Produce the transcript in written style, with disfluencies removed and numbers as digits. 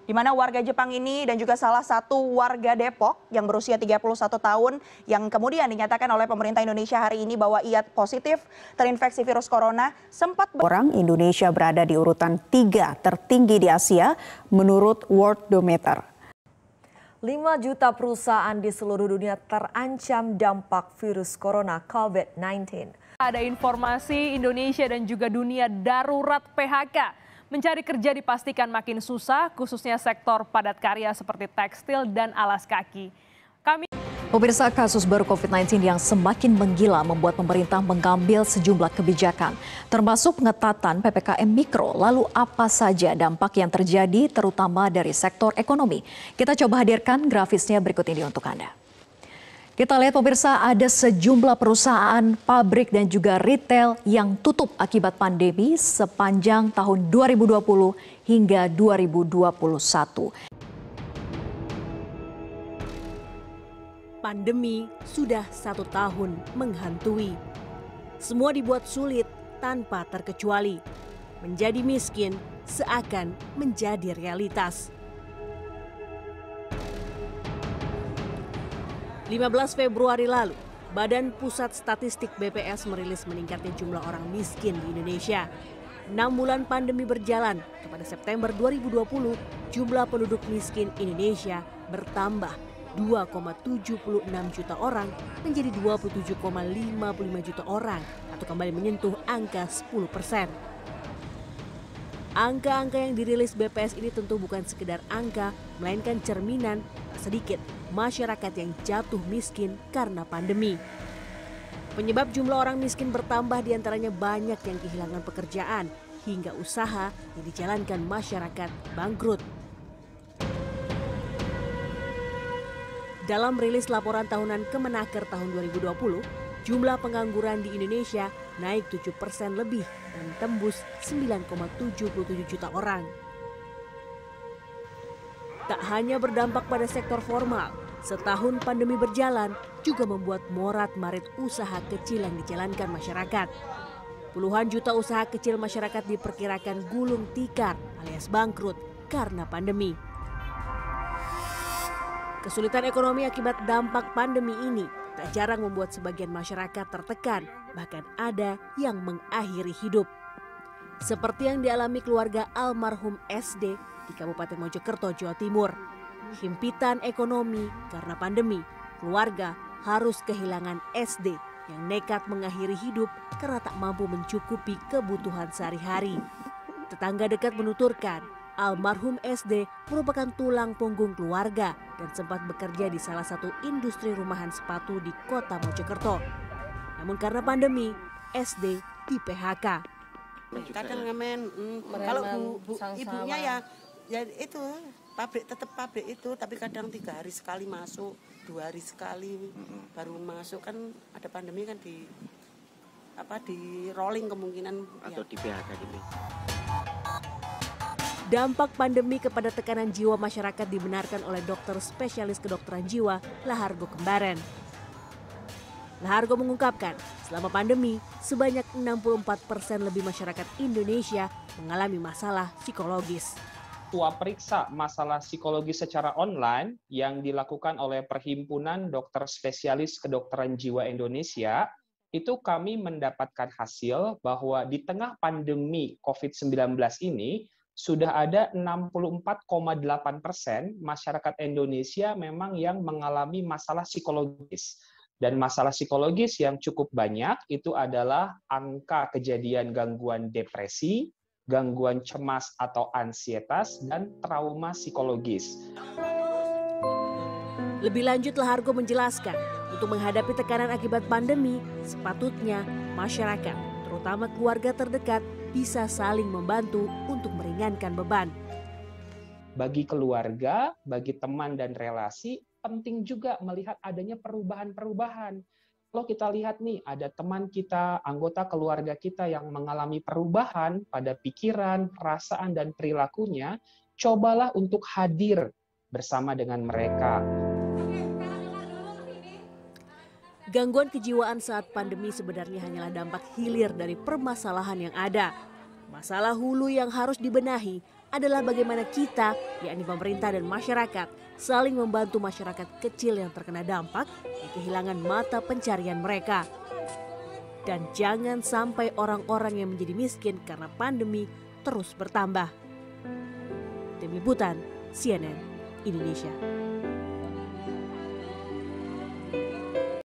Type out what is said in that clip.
di mana warga Jepang ini dan juga salah satu warga Depok yang berusia 31 tahun yang kemudian dinyatakan oleh pemerintah Indonesia hari ini bahwa ia positif terinfeksi virus corona sempat orang Indonesia berada di urutan 3 tertinggi di Asia menurut Worldometer. 5 juta perusahaan di seluruh dunia terancam dampak virus corona COVID-19. Ada informasi Indonesia dan juga dunia darurat PHK. Mencari kerja dipastikan makin susah, khususnya sektor padat karya seperti tekstil dan alas kaki. Pemirsa, kasus baru COVID-19 yang semakin menggila membuat pemerintah mengambil sejumlah kebijakan, termasuk pengetatan PPKM Mikro. Lalu apa saja dampak yang terjadi terutama dari sektor ekonomi? Kita coba hadirkan grafisnya berikut ini untuk Anda. Kita lihat pemirsa, ada sejumlah perusahaan, pabrik dan juga retail yang tutup akibat pandemi sepanjang tahun 2020 hingga 2021. Pandemi sudah 1 tahun menghantui. Semua dibuat sulit tanpa terkecuali. Menjadi miskin seakan menjadi realitas. 15 Februari lalu, Badan Pusat Statistik BPS merilis meningkatnya jumlah orang miskin di Indonesia. 6 bulan pandemi berjalan, kepada September 2020, jumlah penduduk miskin Indonesia bertambah 2,76 juta orang menjadi 27,55 juta orang atau kembali menyentuh angka 10%. Angka-angka yang dirilis BPS ini tentu bukan sekedar angka, melainkan cerminan tak sedikit masyarakat yang jatuh miskin karena pandemi. Penyebab jumlah orang miskin bertambah diantaranya banyak yang kehilangan pekerjaan hingga usaha yang dijalankan masyarakat bangkrut. Dalam rilis laporan tahunan Kemenaker tahun 2020, jumlah pengangguran di Indonesia naik 7% lebih dan tembus 9,77 juta orang. Tak hanya berdampak pada sektor formal, setahun pandemi berjalan juga membuat morat-marit usaha kecil yang dijalankan masyarakat. Puluhan juta usaha kecil masyarakat diperkirakan gulung tikar alias bangkrut karena pandemi. Kesulitan ekonomi akibat dampak pandemi ini tak jarang membuat sebagian masyarakat tertekan, bahkan ada yang mengakhiri hidup. Seperti yang dialami keluarga almarhum SD di Kabupaten Mojokerto, Jawa Timur. Himpitan ekonomi karena pandemi, keluarga harus kehilangan SD yang nekat mengakhiri hidup karena tak mampu mencukupi kebutuhan sehari-hari. Tetangga dekat menuturkan, almarhum SD merupakan tulang punggung keluarga dan sempat bekerja di salah satu industri rumahan sepatu di kota Mojokerto. Namun karena pandemi, SD di PHK. Kadang ngamen, kalau ibunya ya itu pabrik, tetap pabrik itu, tapi kadang 3 hari sekali masuk, 2 hari sekali baru masuk. Kan ada pandemi kan di rolling kemungkinan atau di PHK gitu. Dampak pandemi kepada tekanan jiwa masyarakat dibenarkan oleh dokter spesialis kedokteran jiwa Lahargo Kembaren. Lahargo mengungkapkan, selama pandemi sebanyak 64% lebih masyarakat Indonesia mengalami masalah psikologis. Periksa masalah psikologis secara online yang dilakukan oleh Perhimpunan Dokter Spesialis Kedokteran Jiwa Indonesia, itu kami mendapatkan hasil bahwa di tengah pandemi COVID-19 ini, sudah ada 64,8% masyarakat Indonesia memang yang mengalami masalah psikologis. Dan masalah psikologis yang cukup banyak itu adalah angka kejadian gangguan depresi, gangguan cemas atau ansietas, dan trauma psikologis. Lebih lanjut, Lahargo menjelaskan, untuk menghadapi tekanan akibat pandemi, sepatutnya masyarakat, terutama keluarga terdekat, bisa saling membantu untuk meringankan beban. Bagi keluarga, bagi teman dan relasi, penting juga melihat adanya perubahan-perubahan. Kalau kita lihat nih, ada teman kita, anggota keluarga kita yang mengalami perubahan pada pikiran, perasaan, dan perilakunya, cobalah untuk hadir bersama dengan mereka. Gangguan kejiwaan saat pandemi sebenarnya hanyalah dampak hilir dari permasalahan yang ada. Masalah hulu yang harus dibenahi adalah bagaimana kita, yakni pemerintah dan masyarakat, saling membantu masyarakat kecil yang terkena dampak dan kehilangan mata pencarian mereka. Dan jangan sampai orang-orang yang menjadi miskin karena pandemi terus bertambah. Tim Liputan, CNN Indonesia.